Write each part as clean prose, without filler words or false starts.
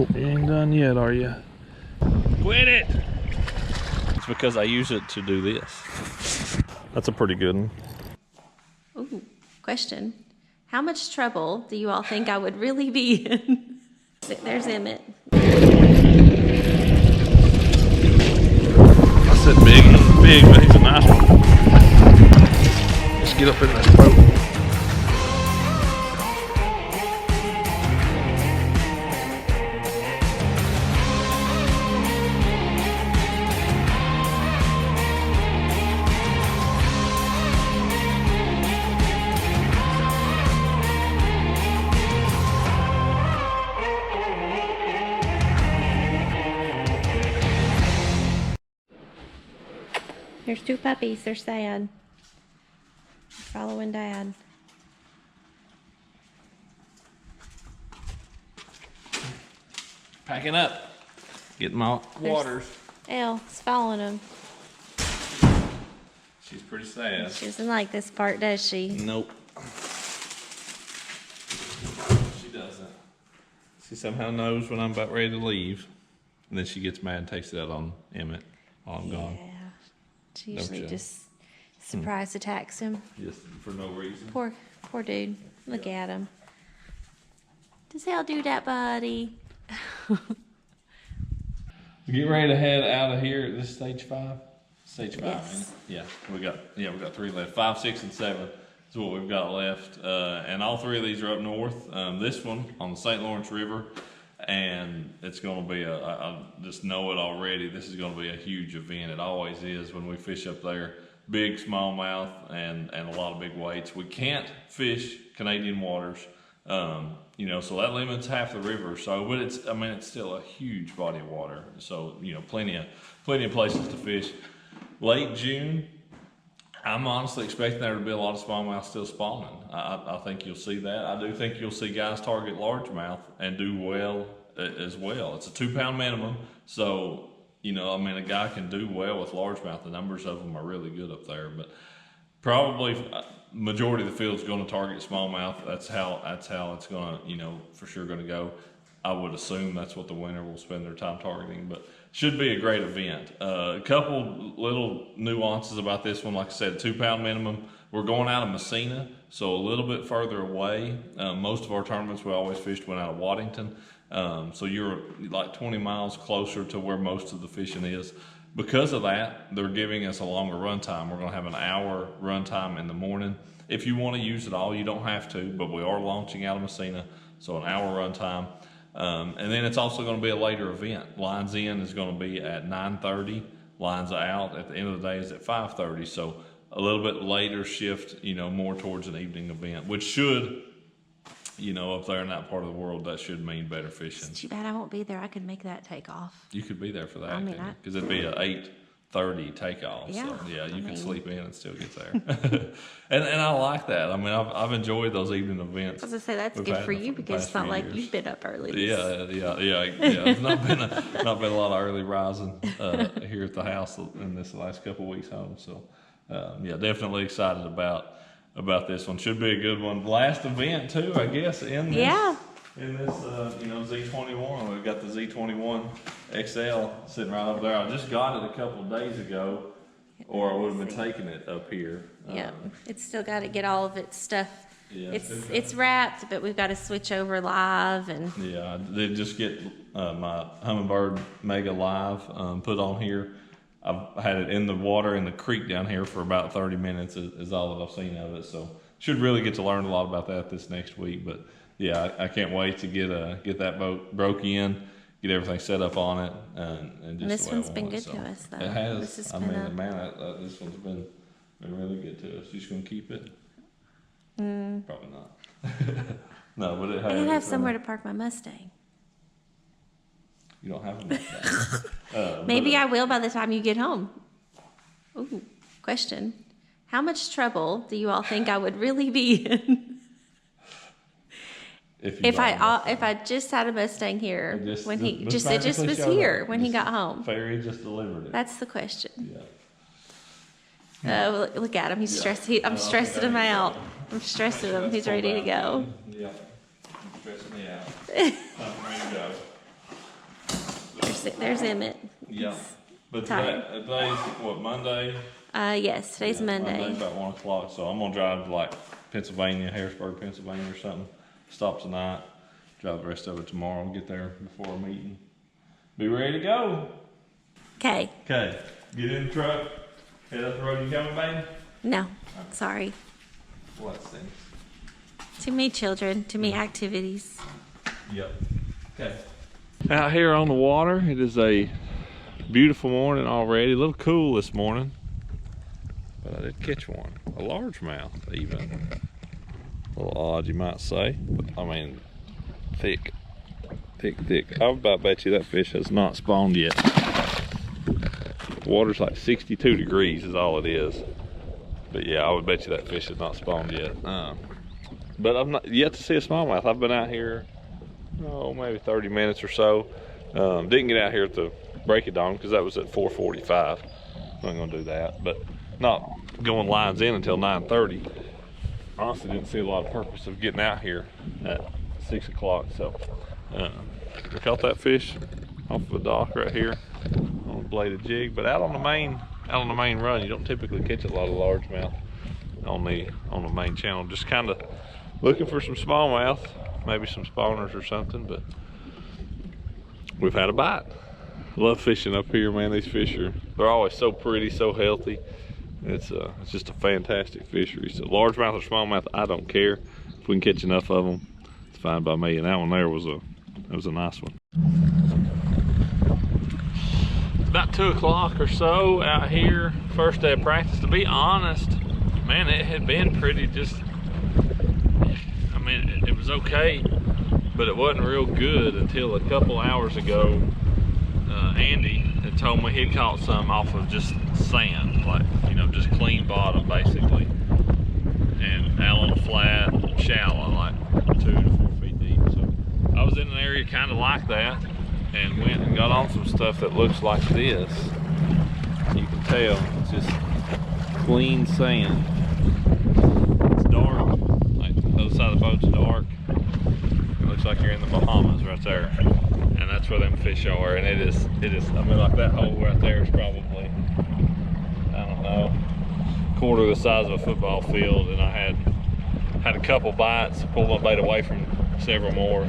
Nope, you ain't done yet, are you? Quit it! It's because I use it to do this. That's a pretty good one. Ooh, question. How much trouble do you all think I would really be in? There's Emmett. I said big, he's big, but he's a nice one. Let's get up in this boat. There's two puppies. They're sad. Following Dad. Packing up. Getting my waters. Elle, it's following them. She's pretty sad. She doesn't like this part, does she? Nope. She doesn't. She somehow knows when I'm about ready to leave. And then she gets mad and takes it out on Emmett while I'm gone. Yeah. She usually just surprise attacks him. Just for no reason. Poor dude. Look at him. Does Elle do that, buddy? Get ready to head out of here at this stage 5. Stage 5, Yes. ain't it? Yeah, we got 3 left. 5, 6, and 7 is what we've got left. And all 3 of these are up north. This one on the St. Lawrence River. And it's going to be I just know it already. This is going to be a huge event. It always is when we fish up there. Big smallmouth and a lot of big weights. We can't fish Canadian waters, you know, so that limits half the river. So, but it's still a huge body of water. So, you know, plenty of places to fish. Late June, I'm honestly expecting there to be a lot of smallmouth still spawning. I think you'll see that. I do think you'll see guys target largemouth and do well as well. It's a 2-pound minimum, so you know, a guy can do well with largemouth. The numbers of them are really good up there, but probably majority of the field's going to target smallmouth. That's how it's going to, you know, for sure going to go. I would assume that's what the winner will spend their time targeting, but should be a great event. A couple little nuances about this one. Like I said, 2-pound minimum. We're going out of Messina, so a little bit further away. Most of our tournaments we always fished went out of Waddington. So you're like 20 miles closer to where most of the fishing is. Because of that, they're giving us a longer run time. We're gonna have an hour run time in the morning. If you wanna use it all, you don't have to, but we are launching out of Messina, so an hour run time. And then it's also gonna be a later event. Lines in is gonna be at 9:30. Lines out at the end of the day is at 5:30. So a little bit later shift, you know, more towards an evening event, which should, you know, up there in that part of the world, that should mean better fishing. It's too bad I won't be there. I could make that takeoff. You could be there for that, mean, because it'd be an 8:30 takeoff. Yeah, So yeah, you could sleep in and still get there. and I like that. I've enjoyed those evening events. I was gonna say that's good for you because it's not like you've been up early. Yeah. It's not been a lot of early rising here at the house in this last couple of weeks home. So yeah, definitely excited about this one. Should be a good one. Last event too, I guess, in this, you know, Z21. We've got the Z21 XL sitting right over there. I just got it a couple of days ago, or I would have been taking it up here. Yeah, it's still got to get all of its stuff. Yeah, it's wrapped, but we've got to switch over live and. Yeah, I did just get my Humminbird Mega Live put on here. I've had it in the water in the creek down here for about 30 minutes is all that I've seen of it. So should really get to learn a lot about that this next week. But yeah, I can't wait to get that boat broke in, get everything set up on it, and just this the way one's been good to us though. It has. This this one's been really good to us. You just gonna keep it? Probably not. No, but it has. I can have somewhere to park my Mustang. You don't have a Mustang. Maybe I will by the time you get home. Ooh, question. How much trouble do you all think I would really be in if I just had a Mustang here when he just was here when he got home? Ferry just delivered it. That's the question. Yeah. Oh, look at him. He's stressed. I'm stressing him out. I'm stressing him. He's ready to go. Yeah. I'm stressing me out. I'm ready to go. there's Emmett. Yeah. But Tired. today's what, Monday? Yes, today's Yeah, Monday. about 1 o'clock. So I'm gonna drive to like Pennsylvania, Harrisburg, Pennsylvania or something. Stop tonight. Drive the rest of it tomorrow. Get there before a meeting. Be ready to go. Okay. Okay. Get in the truck. Head up the road. You coming, baby? No, sorry. What things? Too many children, too many activities. Yep. Okay. Out here on the water, it is a beautiful morning already. A little cool this morning, but I did catch one. A largemouth, even. A little odd, you might say, but I mean, thick. Thick. I would about bet you that fish has not spawned yet. The water's like 62 degrees is all it is. But yeah, I would bet you that fish has not spawned yet. But I've not yet to see a smallmouth. I've been out here, maybe 30 minutes or so. Didn't get out here at the break of dawn because that was at 4:45. I'm not gonna do that, but not going lines in until 9:30. Honestly, didn't see a lot of purpose of getting out here at 6 o'clock. So we caught that fish off of a dock right here on a bladed jig. But out on the main run, you don't typically catch a lot of largemouth on the main channel. Just kind of looking for some smallmouth, maybe some spawners or something. But we've had a bite. Love fishing up here, man. These fish they're always so pretty, so healthy. It's just a fantastic fishery. So largemouth or smallmouth, I don't care. If we can catch enough of them, it's fine by me. And that one there was a nice one. It's about 2 o'clock or so out here. First day of practice. To be honest, man, it had been pretty it was okay, but it wasn't real good until a couple hours ago. Andy had told me he'd caught some off of just sand, like, just clean bottom basically, and out on a flat, shallow, like 2 to 4 feet deep. So I was in an area kind of like that and went and got on some stuff that looks like this. You can tell it's just clean sand. It's dark, like the other side of the boat's dark. It looks like you're in the Bahamas right there. And that's where them fish are, and it is, like that hole right there is probably, I don't know, quarter the size of a football field, and I had a couple bites, pulled my bait away from several more.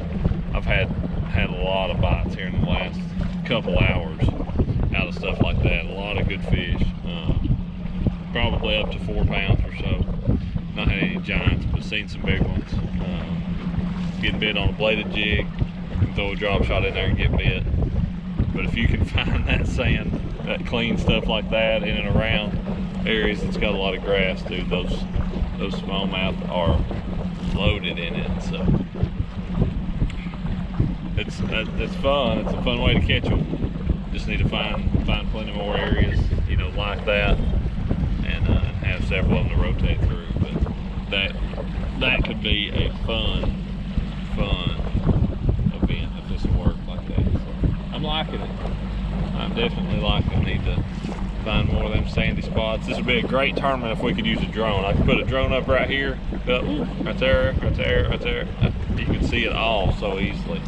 I've had a lot of bites here in the last couple hours out of stuff like that. A lot of good fish, probably up to 4 pounds or so. Not had any giants, but seen some big ones. Getting bit on a bladed jig. Throw a drop shot in there and get bit. But if you can find that sand, that clean stuff like that in and around areas that's got a lot of grass, dude, those smallmouth are loaded in it. So it's fun. It's a fun way to catch them. Just need to find plenty more areas, like that, and have several of them to rotate through. But that could be a fun event if this will work like that. So I'm liking it. I'm definitely liking it. I need to find more of them sandy spots. This would be a great tournament if we could use a drone. I could put a drone up right here, up, right there. You can see it all so easily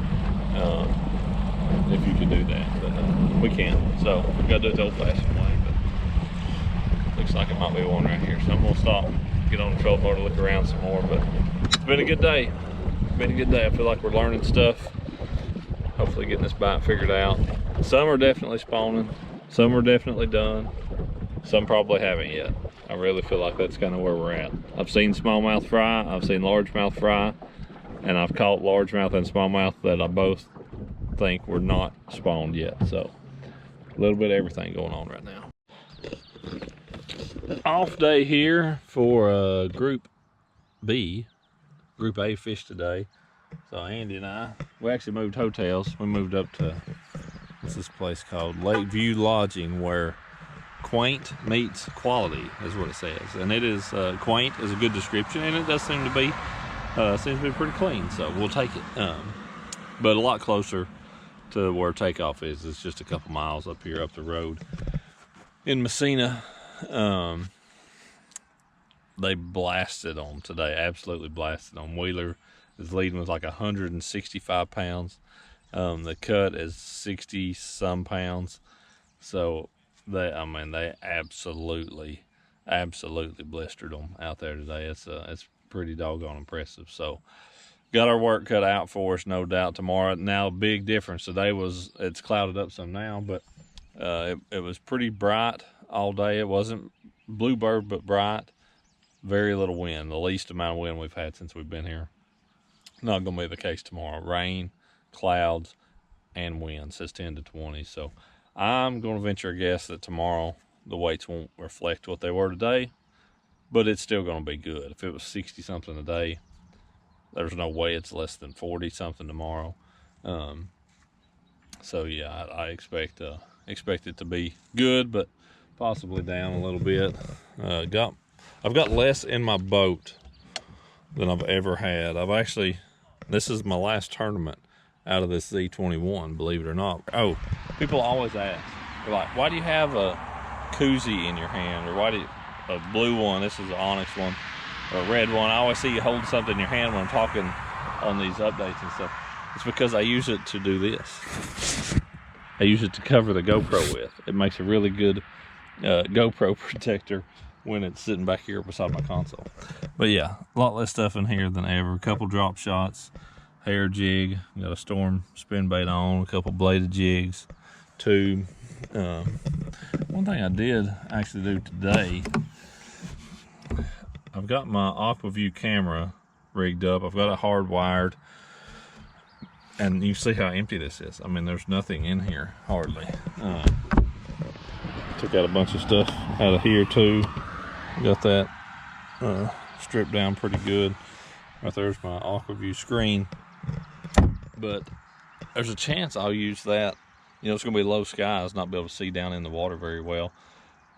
if you could do that. But we can't. So we've got to do it the old-fashioned way. But looks like it might be one right here. So I'm going to stop, get on the trolling motor, look around some more. But it's been a good day. I feel like we're learning stuff. Hopefully getting this bite figured out. Some are definitely spawning. Some are definitely done. Some probably haven't yet. I really feel like that's kind of where we're at. I've seen smallmouth fry. I've seen largemouth fry. And I've caught largemouth and smallmouth that I both think were not spawned yet. So a little bit of everything going on right now. Off day here for Group B. Group A fish today. So Andy and we actually moved hotels. We moved up to, what's this place called? Lakeview Lodging, where quaint meets quality is what it says. And it is, quaint is a good description, and it does seem to be pretty clean, so we'll take it. But a lot closer to where takeoff is. It's just a couple miles up here, up the road. In Messina, they blasted on today, absolutely blasted on. Wheeler is leading with like 165 pounds. The cut is 60 some pounds. So they absolutely blistered them out there today. It's pretty doggone impressive. So got our work cut out for us, no doubt. Tomorrow, now big difference today it's clouded up some now, but it was pretty bright all day. It wasn't bluebird, but bright. Very little wind, the least amount of wind we've had since we've been here. Not gonna be the case tomorrow. Rain, clouds, and wind. Says 10 to 20. So I'm gonna venture a guess that tomorrow the weights won't reflect what they were today, but it's still gonna be good. If it was 60 something a day, there's no way it's less than 40 something tomorrow. So yeah, I expect it to be good, but possibly down a little bit. I've got less in my boat than I've ever had. This is my last tournament out of this Z21, believe it or not. Oh, people always ask, they're like, why do you have a koozie in your hand? Or why do you, a blue one, this is an Onyx one, or a red one. I always see you hold something in your hand when I'm talking on these updates and stuff. It's because I use it to do this. I use it to cover the GoPro with. It makes a really good GoPro protector when it's sitting back here beside my console. But yeah, a lot less stuff in here than ever. A couple drop shots, hair jig, got a storm spin bait on, a couple bladed jigs, tube. One thing I did actually do today, I've got my Aqua-View camera rigged up. I've got it hardwired, and you see how empty this is. I mean, there's nothing in here, hardly. Took out a bunch of stuff out of here too. Got that stripped down pretty good. Right there's my Aqua-View screen. But there's a chance I'll use that. You know, it's gonna be low skies, not be able to see down in the water very well.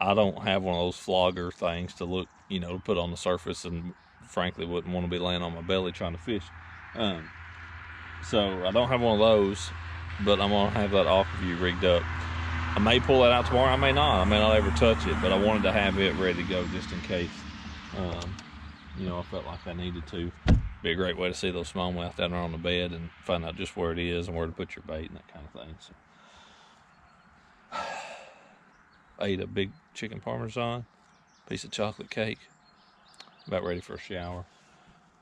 I don't have one of those flogger things to look, you know, to put on the surface, and frankly wouldn't want to be laying on my belly trying to fish. So I don't have one of those, but I'm gonna have that Aqua-View rigged up. I may pull that out tomorrow, I may not ever touch it, but I wanted to have it ready to go just in case. You know, I felt like I needed to. Be a great way to see those smallmouth down there on the bed and find out just where it is and where to put your bait and that kind of thing. So, I ate a big chicken parmesan, piece of chocolate cake. About ready for a shower.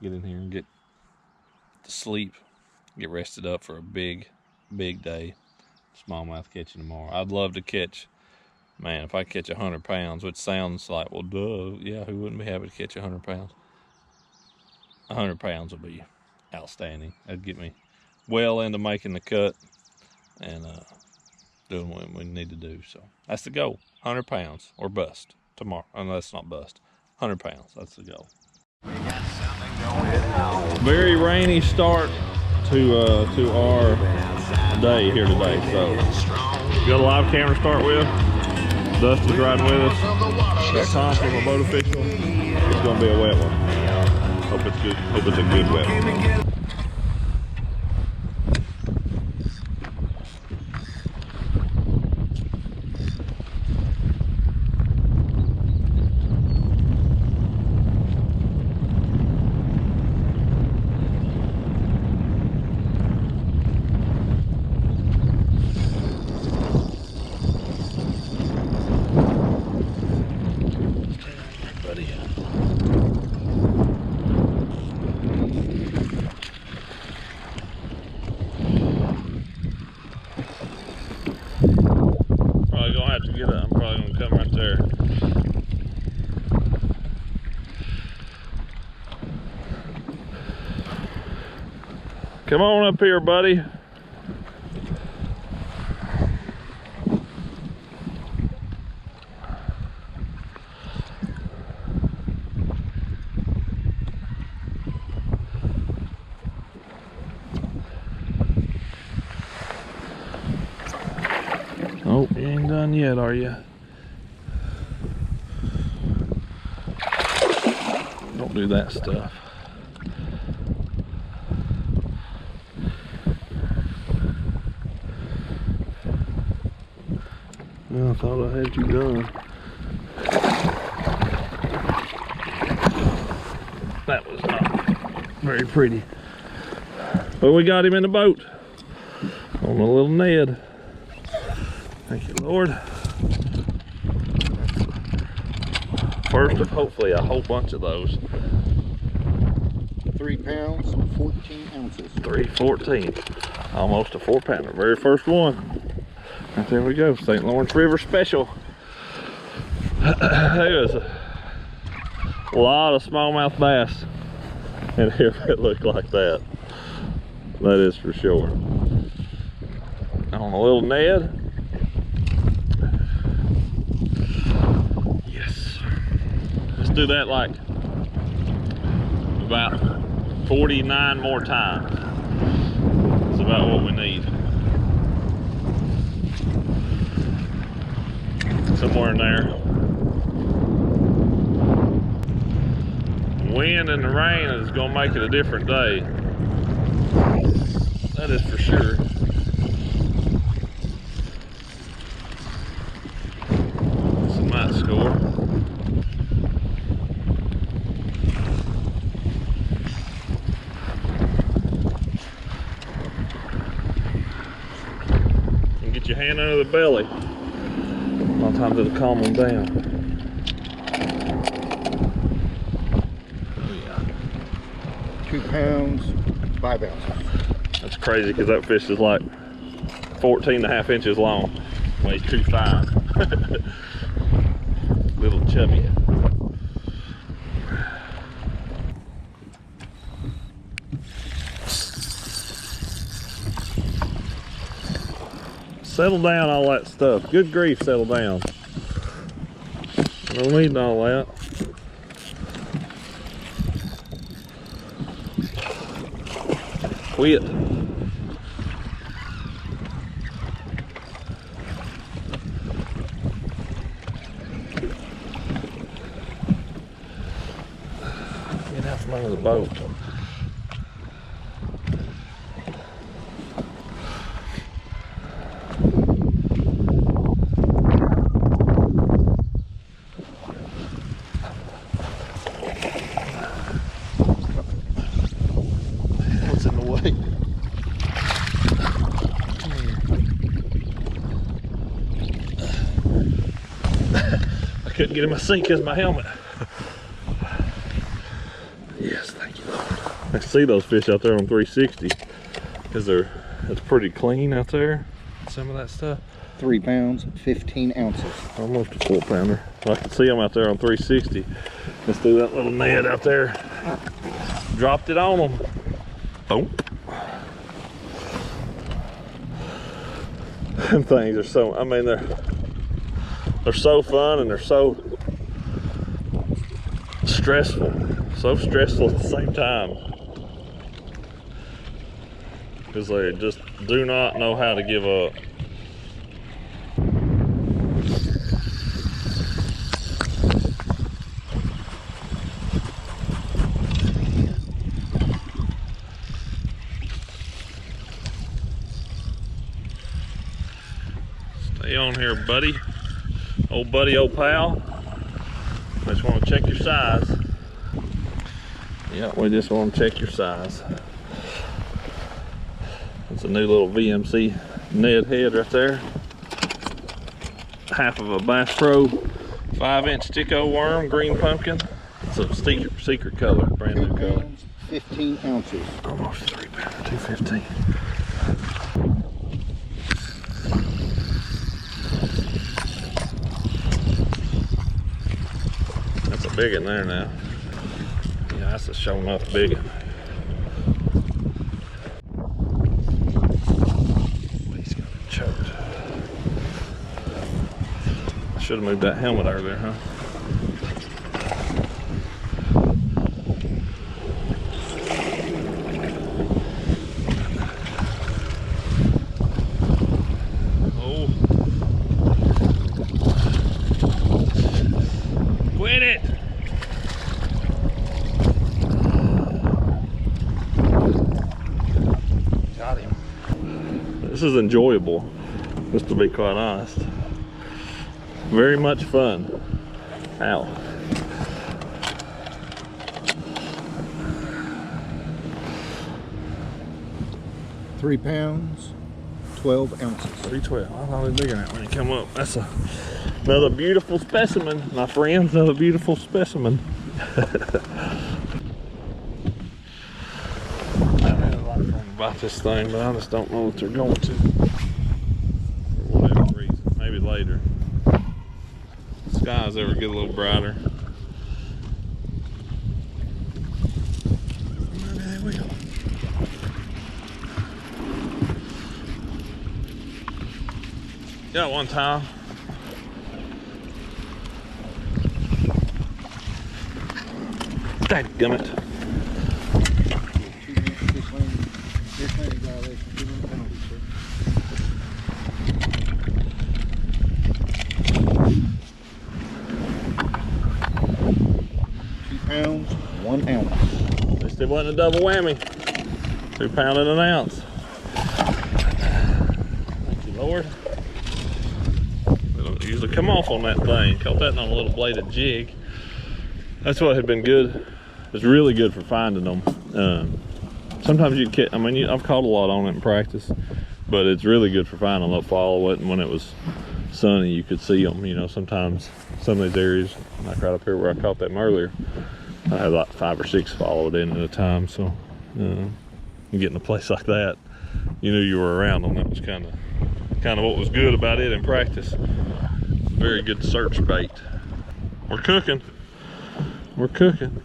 Get in here and get to sleep. Get rested up for a big day. Smallmouth catching tomorrow. I'd love to catch, man, if I catch 100 pounds, which sounds like, well, duh, yeah, who wouldn't be happy to catch 100 pounds? 100 pounds would be outstanding. That'd get me well into making the cut and doing what we need to do. So that's the goal. 100 pounds or bust tomorrow. Oh, that's not bust. 100 pounds. That's the goal. Very rainy start to our day here today. So got a live camera to start with. Dustin's riding with us. Got Tom from a boat official. It's gonna be a wet one. Hope it's good. Hope it's a good wet one. I'm probably gonna come right there. Come on up here, buddy. Oh, you ain't done yet, are you? Don't do that stuff. Well, I thought I had you done. That was not very pretty. But we got him in the boat. On the little Ned. Thank you, Lord. First of hopefully a whole bunch of those. 3 pounds, 14 ounces. 314. Almost a 4-pounder. Very first one. Right there we go. St. Lawrence River special. There's a lot of smallmouth bass in here that look like that. That is for sure. On a little Ned. Yes. Let's do that like about 49 more times. That's about what we need. Somewhere in there. Wind and the rain is gonna make it a different day. That is for sure. This might score. And get your hand under the belly. A lot of times it'll calm them down. Oh yeah. 2 pounds, 5 ounces. That's crazy because that fish is like 14.5 inches long. Weighs 2.5. Little chubby. Settle down, all that stuff. Good grief, settle down. No need in all that. Quit. Get out from under the boat. What's in the way? I couldn't get in my seat because of my helmet. Yes, thank you, Lord. I see those fish out there on 360 because it's pretty clean out there. Some of that stuff. 3 pounds, 15 ounces. Almost a 4-pounder. I can see them out there on 360. Let's do that little Ned out there. Dropped it on them. Boom. Them things are so, I mean, they're so fun and they're so stressful. So stressful at the same time. Because they just do not know how to give up. Stay on here, buddy. Old buddy, old pal. Just want to check your size. Yeah, we just want to check your size. It's a new little VMC Ned head right there. Half of a Bass Pro 5-inch Tico worm, green pumpkin. It's a secret color, brand 2 new color. pounds, 15 ounces. Almost 3 pounder, 215. That's a big one there now. Yeah, that's a show enough big one. He's got it choked. I should have moved that helmet earlier, huh? Oh. Quit it! Got him. This is enjoyable, just to be quite honest. Very much fun. Ow. £3, 312 ounces. 312. I thought it was bigger than that when it come up. That's another beautiful specimen, my friends. Another beautiful specimen. I have a lot of fun about this thing, but I just don't know what they're going to. For whatever reason. Maybe later. The skies ever get a little brighter. Maybe they will. Got one time. Dadgummit. 2 minutes, this lane violation, 2-minute penalty, sir. £2, 1 ounce. At least it wasn't a double whammy. 2 pounds and an ounce. Thank you, Lord. They don't usually come off on that thing. Caught that on a little bladed jig. That's what had been good. It's really good for finding them. Sometimes you get, I mean, I've caught a lot on it in practice, but it's really good for finding. They'll follow it, and when it was sunny, you could see them. You know, sometimes some of these areas, like right up here where I caught them earlier, I had like 5 or 6 followed in at a time. So, you get in a place like that, you knew you were around them. That was kind of what was good about it in practice. Very good search bait. We're cooking. We're cooking.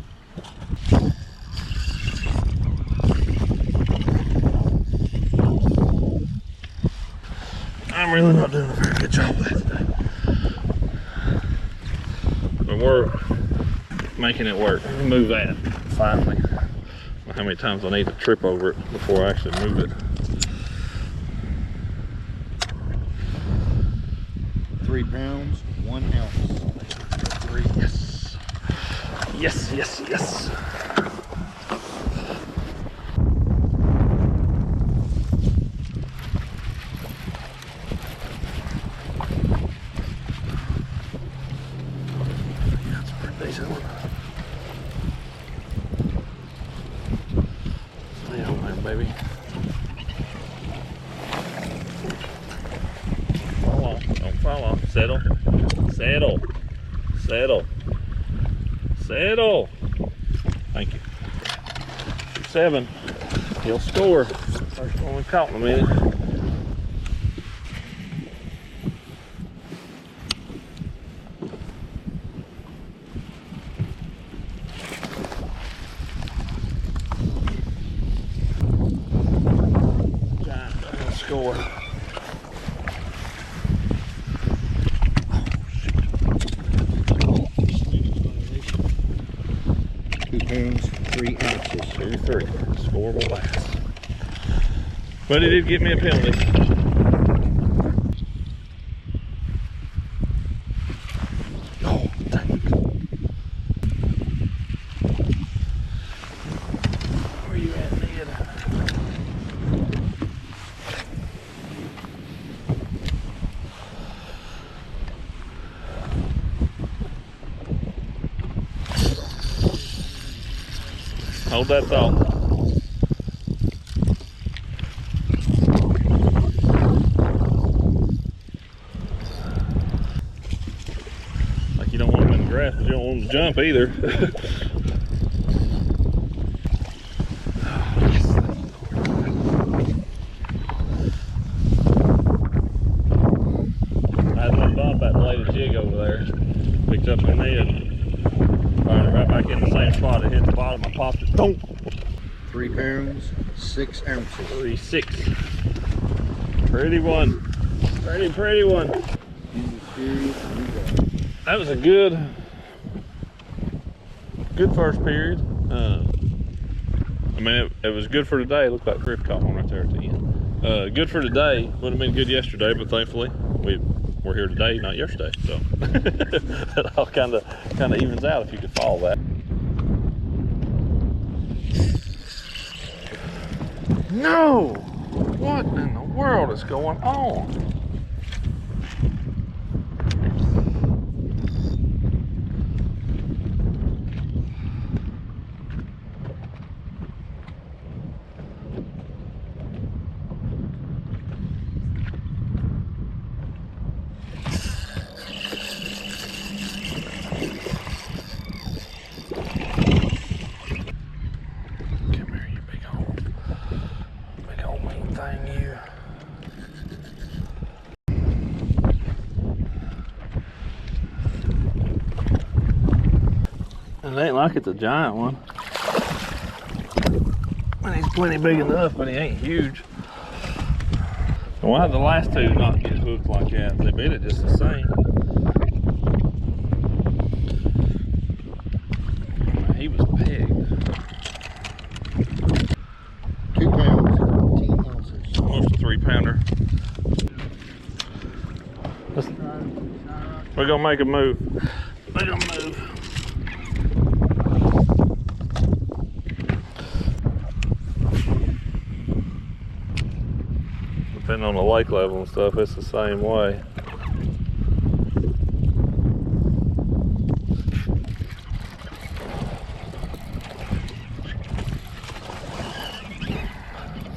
I'm really not doing a very good job of that today. But we're making it work. Let me move that finally. I don't know how many times I need to trip over it before I actually move it. 3 pounds, 1 ounce. 3, yes. Yes, yes, yes. That's a pretty decent one. Stay on there, baby. Fall off. Don't fall off. Settle. Settle. Settle. Settle. Thank you. 7. He'll score. First one we caught in a minute. Giant, he'll score. 2 pounds, 3 ounces. 2-3. Scoreable bass. But it did get me a penalty. Oh, dang. Where you at, Ned? Hold that thought. Like you don't want them in the grass, but you don't want them to jump either. I had one bump that bladed jig over there. Picked up my Ned. Right back in the same spot. It hit the bottom. I popped it. Boom. 3 pounds, 6 ounces. 3-6. Pretty one. Pretty one. That was a good first period. I mean, it was good for today. It looked like Griff caught one right there at the end. Good for today. Would have been good yesterday, but thankfully we're here today, not yesterday. So that all kind of evens out if you could follow that. No! What in the world is going on? It ain't like it's a giant one. And he's plenty big enough, but he ain't huge. Why did the last two not get hooked like that? They bit it just the same. He was big. 2 pounds, 14 ounces. Almost a 3-pounder. We're gonna make a move. We're gonna move. Depending on the lake level and stuff, it's the same way.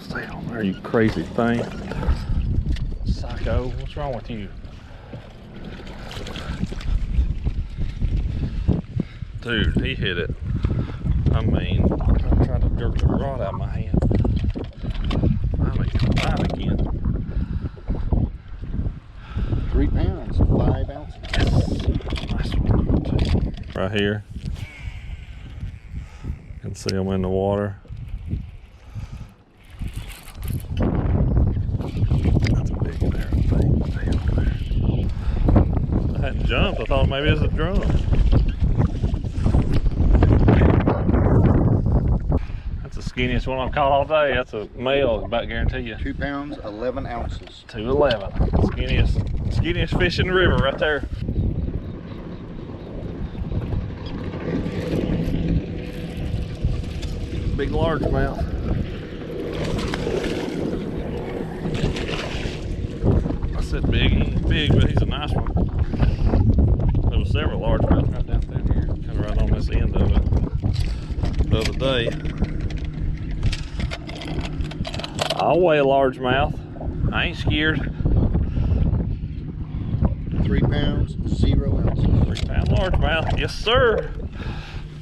Stay on there, you crazy thing. Psycho, what's wrong with you? Dude, he hit it. I mean, I tried to jerk the rod out of my hand. Finally come out again. 3 pounds, 5 ounces. Nice one. Right here. You can see them in the water. That's a big there, I think. Damn there. I hadn't jumped. I thought maybe it was a drum. That's the skinniest one I've caught all day. That's a male, I about guarantee you. 2 pounds, 11 ounces. 211. Skinniest fish in the river right there. Big largemouth. I said big, he ain't big, but he's a nice one. There was several largemouth right down through here, kind of right on this end of it the other day. I'll weigh a largemouth. I ain't scared. 3 pounds, 0 ounces. 3-pound largemouth, yes sir.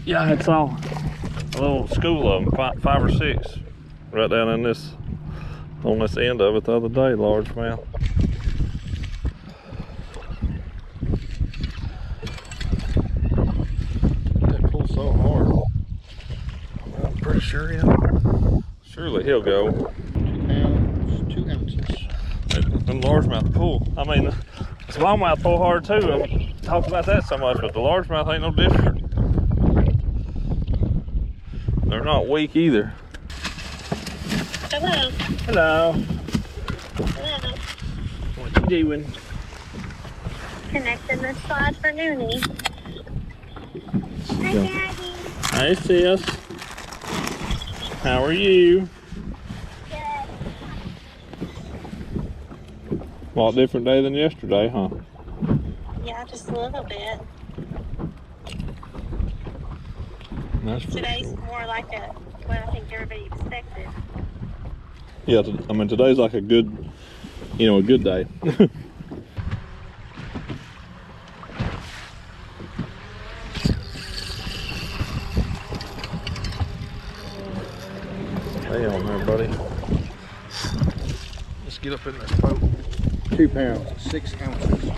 Yeah, I saw a little school of them, 5 or 6, right down in this, on this end of it the other day, largemouth. They pull so hard. I'm pretty sure surely he'll go. 2 pounds, 2 ounces. Them largemouth pull. I mean, the smallmouth pull hard too. I talk about that so much, but the largemouth ain't no different. They're not weak either. Hello. Hello. Hello. What you doing? Connecting the slide for Noonie. Hi, Daddy. Hey sis. How are you? Good. A lot different day than yesterday, huh? Yeah, just a little bit. That's for Today's sure. more like what I think everybody expected. Yeah, I mean today's like a good, a good day. Stay on there, buddy. Let's get up in this boat. 2 pounds, 6 ounces.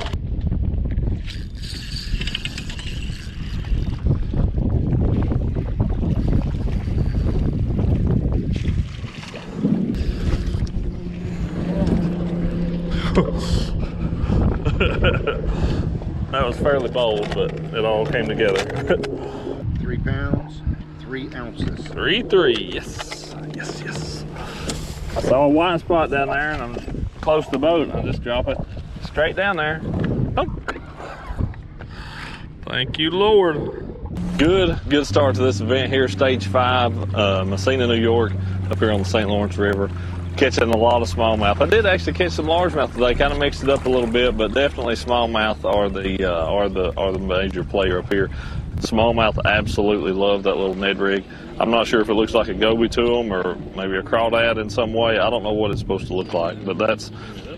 That was fairly bold, but it all came together. 3 pounds, 3 ounces. 3-3, yes, yes. I saw a white spot down there, and I'm close to the boat. I just drop it straight down there. Oh. Thank you, Lord. Good start to this event here, Stage 5, Messina, New York, up here on the St. Lawrence River. Catching a lot of smallmouth. I did actually catch some largemouth today. Kind of mixed it up a little bit, but definitely smallmouth are the major player up here. Smallmouth absolutely love that little Ned rig. I'm not sure if it looks like a goby to them or maybe a crawdad in some way. I don't know what it's supposed to look like, but that's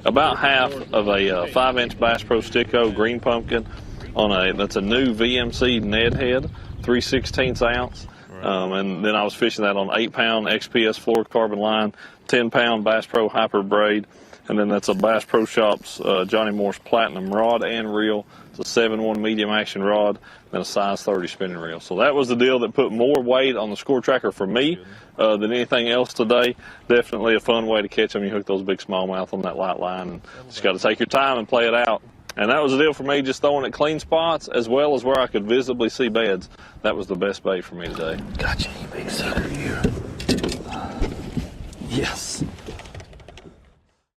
about half of a 5-inch Bass Pro Sticko green pumpkin that's a new VMC Ned head, 3/16 ounce. And then I was fishing that on 8-pound XPS fluorocarbon line, 10-pound Bass Pro Hyper braid, And then that's a Bass Pro Shops Johnny Morse Platinum rod and reel. It's a 7-1 medium action rod and a size 30 spinning reel. So that was the deal that put more weight on the score tracker for me than anything else today. Definitely a fun way to catch them. You hook those big smallmouth on that light line, and just got to take your time and play it out. And that was the deal for me, just throwing at clean spots as well as where I could visibly see beds. That was the best bait for me today. Gotcha, you big sucker, you. Yes.